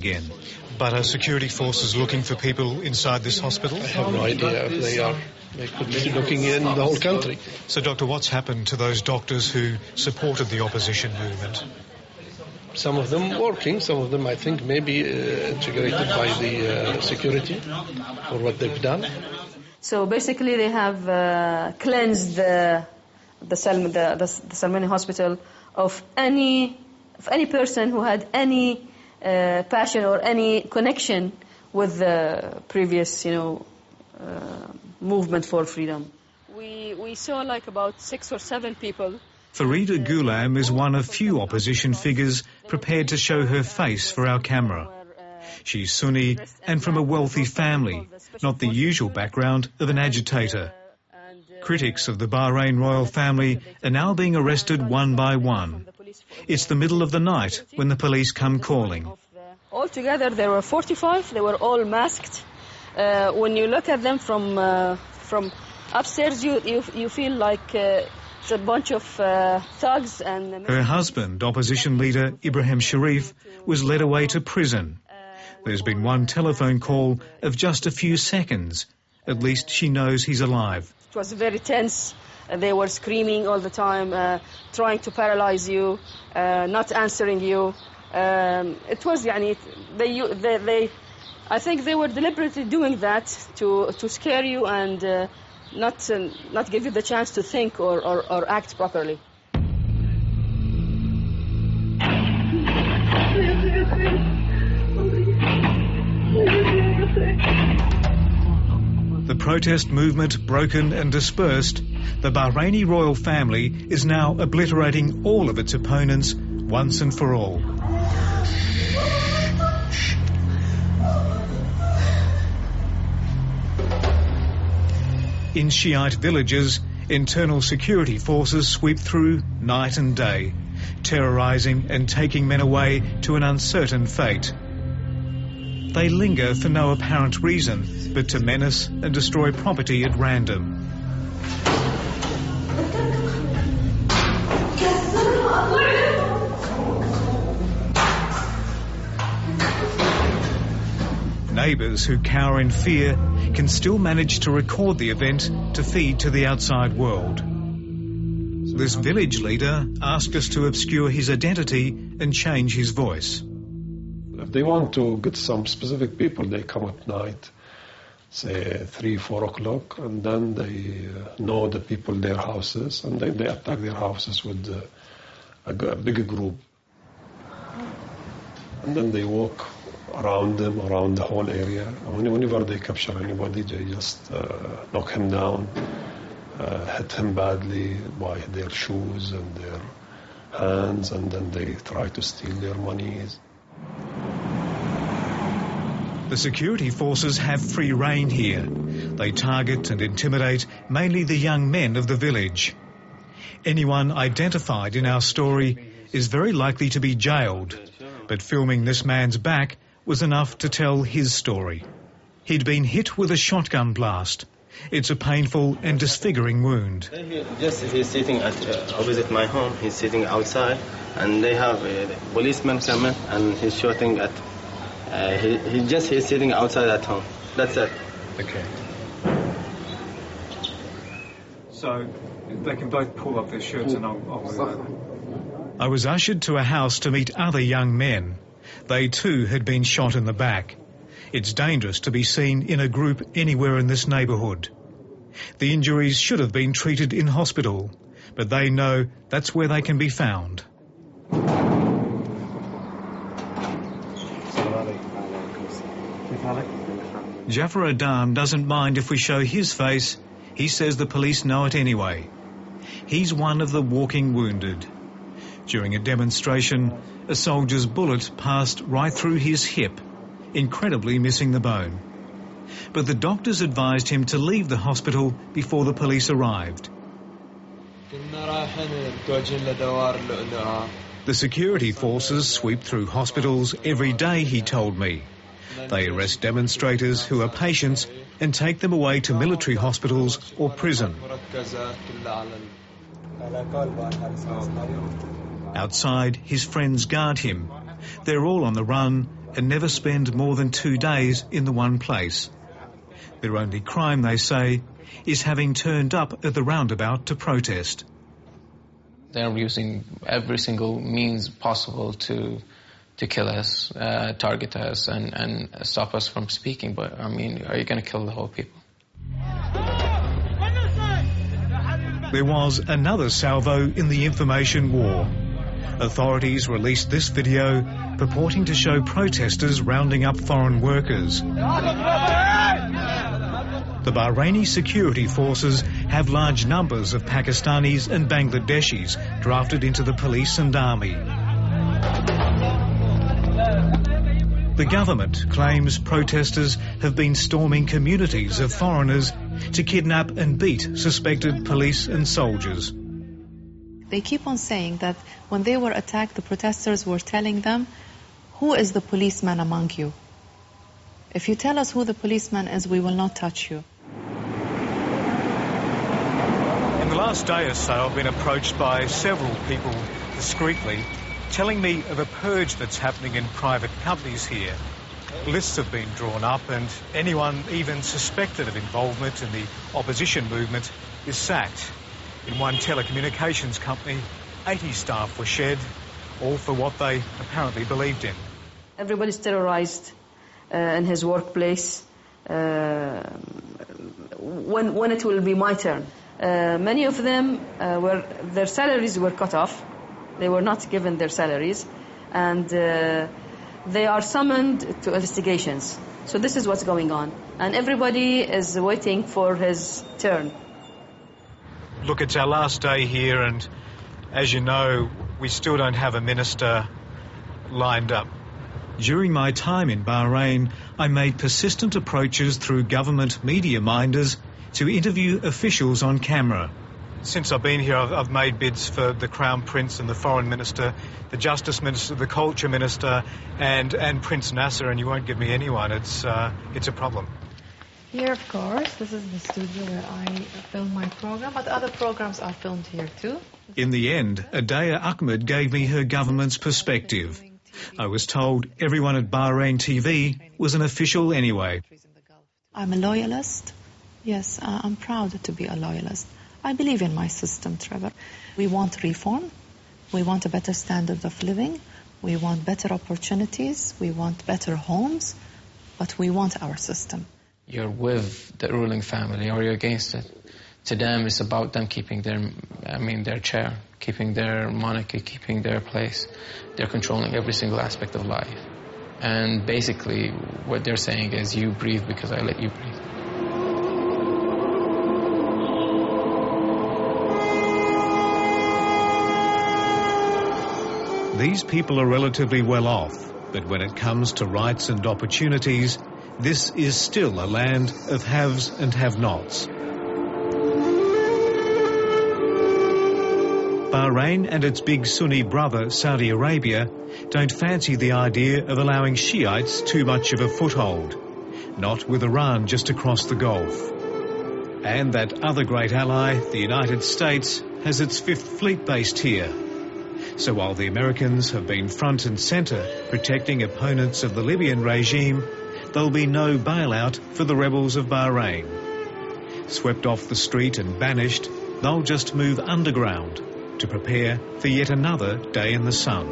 again. But are security forces looking for people inside this hospital? I have no idea if they are. They could be looking in the whole country. So, Doctor, what's happened to those doctors who supported the opposition movement? Some of them working, some of them I think maybe integrated by the security for what they've done. So basically they have cleansed the Salmani hospital of any person who had any passion or any connection with the previous, movement for freedom. We saw like about 6 or 7 people. Farida Ghulam is one of few opposition figures prepared to show her face for our camera. She's Sunni and from a wealthy family, not the usual background of an agitator. Critics of the Bahrain royal family are now being arrested one by one. It's the middle of the night when the police come calling. Altogether there were 45, they were all masked. When you look at them from upstairs, you feel like it's a bunch of thugs. And her husband, opposition leader Ibrahim Sharif, was led away to prison. There's been one telephone call of just a few seconds. At least she knows he's alive. It was very tense. They were screaming all the time, trying to paralyze you, not answering you. It was, I think they were deliberately doing that to scare you and not give you the chance to think or act properly. The protest movement broken and dispersed, the Bahraini royal family is now obliterating all of its opponents once and for all. In Shiite villages, internal security forces sweep through night and day, terrorising and taking men away to an uncertain fate. They linger for no apparent reason, but to menace and destroy property at random. Neighbours who cower in fear can still manage to record the event to feed to the outside world. This village leader asked us to obscure his identity and change his voice. If they want to get some specific people, they come at night, say 3, 4 o'clock, and then they know the people, their houses, and then they attack their houses with a big group. And then they walk around them, around the whole area. Whenever they capture anybody, they just knock him down, hit him badly by their shoes and their hands, and then they try to steal their monies. The security forces have free rein here. They target and intimidate mainly the young men of the village. Anyone identified in our story is very likely to be jailed, but filming this man's back was enough to tell his story. He'd been hit with a shotgun blast. It's a painful and disfiguring wound. He's sitting opposite my home. He's sitting outside, and they have a policeman coming, and he's shooting at. He's sitting outside at home. That's it. Okay. So they can both pull up their shirts and I'll I was ushered to a house to meet other young men. They too had been shot in the back. It's dangerous to be seen in a group anywhere in this neighbourhood. The injuries should have been treated in hospital, but they know that's where they can be found. Jafar Adam doesn't mind if we show his face. He says the police know it anyway. He's one of the walking wounded. During a demonstration, a soldier's bullet passed right through his hip, incredibly missing the bone. But the doctors advised him to leave the hospital before the police arrived. The security forces sweep through hospitals every day, he told me. They arrest demonstrators who are patients and take them away to military hospitals or prison. Outside, his friends guard him. They're all on the run and never spend more than 2 days in the one place. Their only crime, they say, is having turned up at the roundabout to protest. They're using every single means possible to kill us, target us, and stop us from speaking. But, I mean, are you going to kill the whole people? There was another salvo in the information war. Authorities released this video purporting to show protesters rounding up foreign workers. The Bahraini security forces have large numbers of Pakistanis and Bangladeshis drafted into the police and army. The government claims protesters have been storming communities of foreigners to kidnap and beat suspected police and soldiers. They keep on saying that when they were attacked, the protesters were telling them, "Who is the policeman among you? If you tell us who the policeman is, we will not touch you." In the last day or so, I've been approached by several people discreetly telling me of a purge that's happening in private companies here. Lists have been drawn up and anyone even suspected of involvement in the opposition movement is sacked. In one telecommunications company, 80 staff were shed, all for what they apparently believed in. Everybody's terrorized in his workplace when it will be my turn. Many of them their salaries were cut off. They were not given their salaries, and they are summoned to investigations. So this is what's going on, and everybody is waiting for his turn. Look, it's our last day here, and as you know, we still don't have a minister lined up. During my time in Bahrain, I made persistent approaches through government media minders to interview officials on camera. Since I've been here, I've made bids for the Crown Prince and the Foreign Minister, the Justice Minister, the Culture Minister, and Prince Nasser, and you won't give me anyone. It's a problem. Here, of course, this is the studio where I film my program, but other programs are filmed here too. In the end, Adaya Ahmed gave me her government's perspective. I was told everyone at Bahrain TV was an official anyway. I'm a loyalist. Yes, I'm proud to be a loyalist. I believe in my system, Trevor. We want reform. We want a better standard of living. We want better opportunities. We want better homes. But we want our system. You're with the ruling family or you're against it. To them, it's about them keeping their chair, keeping their monarchy, keeping their place. They're controlling every single aspect of life. And basically, what they're saying is, you breathe because I let you breathe. These people are relatively well off, but when it comes to rights and opportunities, this is still a land of haves and have-nots. Bahrain and its big Sunni brother, Saudi Arabia, don't fancy the idea of allowing Shiites too much of a foothold, not with Iran just across the Gulf. And that other great ally, the United States, has its Fifth Fleet based here. So while the Americans have been front and centre protecting opponents of the Libyan regime, there'll be no bailout for the rebels of Bahrain. Swept off the street and banished, they'll just move underground to prepare for yet another day in the sun.